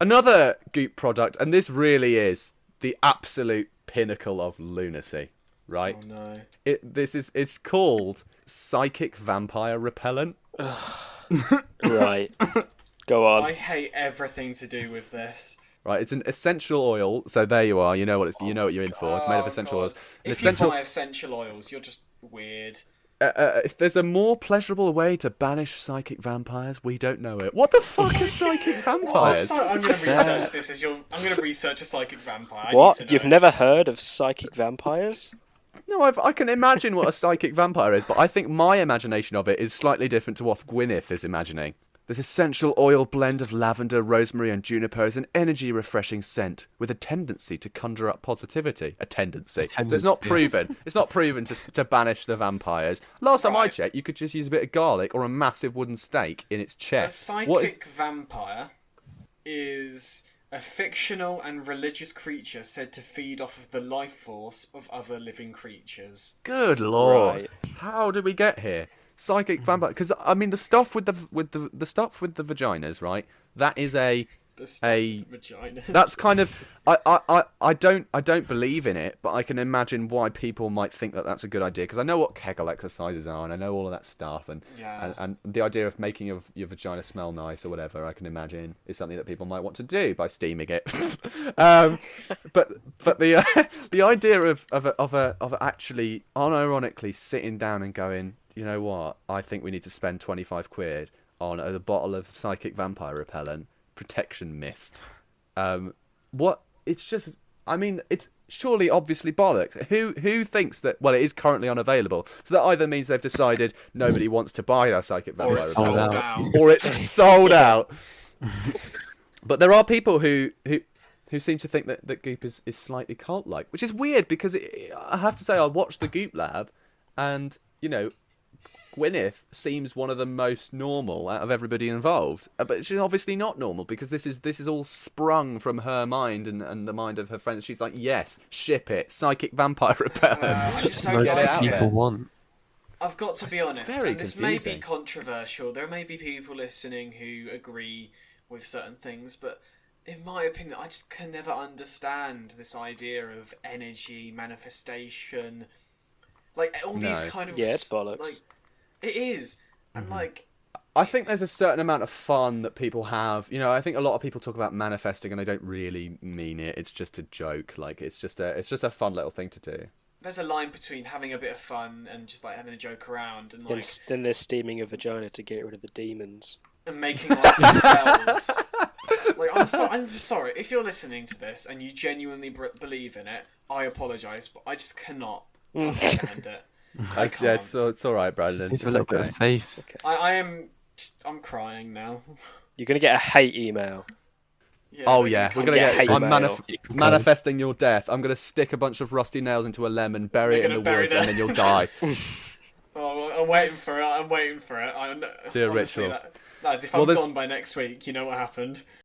Another Goop product, and this really is the absolute pinnacle of lunacy, right? Oh no. It's called Psychic Vampire Repellent. Right. Go on. I hate everything to do with this. Right, it's an essential oil. So there you are. You know what you know what you're in for. It's made of essential oils. If you buy essential oils, you're just weird. If there's a more pleasurable way to banish psychic vampires, we don't know it. What the fuck are psychic vampires? I'm going to research this I'm going to research a psychic vampire. What? You've never heard of psychic vampires? No, I can imagine what a psychic vampire is, but I think my imagination of it is slightly different to what Gwyneth is imagining. This essential oil blend of lavender, rosemary, and juniper is an energy-refreshing scent with a tendency to conjure up positivity. A tendency. So it's not proven. It's not proven to banish the vampires. Last time I checked, you could just use a bit of garlic or a massive wooden stake in its chest. A psychic vampire is a fictional and religious creature said to feed off of the life force of other living creatures. Good lord! Right. How did we get here? Psychic vampire, because I mean the stuff with the stuff with the vaginas, right? That is Vaginas. that's kind of I don't believe in it, but I can imagine why people might think that that's a good idea because I know what Kegel exercises are and I know all of that stuff and the idea of making your vagina smell nice or whatever I can imagine is something that people might want to do by steaming it. But the idea of actually unironically sitting down and going, you know what? I think we need to spend 25 quid on a bottle of psychic vampire repellent protection mist. What? It's just. I mean, it's surely obviously bollocks. Who thinks that? Well, it is currently unavailable, so that either means they've decided nobody wants to buy their psychic vampire repellent, or it's sold out. But there are people who seem to think that Goop is slightly cult-like, which is weird because I have to say I watched the Goop Lab, and you know. Gwyneth seems one of the most normal out of everybody involved, but she's obviously not normal because this is all sprung from her mind and the mind of her friends. She's like, yes, ship it, psychic vampire repellent. Just get it out there. Want. I've got to be honest, very and this may be confusing. controversial. There may be people listening who agree with certain things, but in my opinion, I just can never understand this idea of energy manifestation, like all these kind of it's bollocks. like. It is, and like. I think there's a certain amount of fun that people have. You know, I think a lot of people talk about manifesting and they don't really mean it. It's just a joke. Like it's just a fun little thing to do. There's a line between having a bit of fun and just like having a joke around, and like Then there's steaming a vagina to get rid of the demons. and making like spells. Like I'm sorry if you're listening to this and you genuinely believe in it. I apologise, but I just cannot understand it. Yeah, it's all right, Brandon. Just It's needs a little bit okay. of faith. Okay. I'm crying now. You're gonna get a hate email. Yeah, Oh they yeah, can we're come gonna get get. hate I'm mail. manifesting your death. I'm gonna stick a bunch of rusty nails into a lemon, bury You're it in the gonna bury woods, them. and then you'll die. Oh, I'm waiting for it. Do a honestly, ritual. lads, if Well, I'm there's- gone by next week, you know what happened.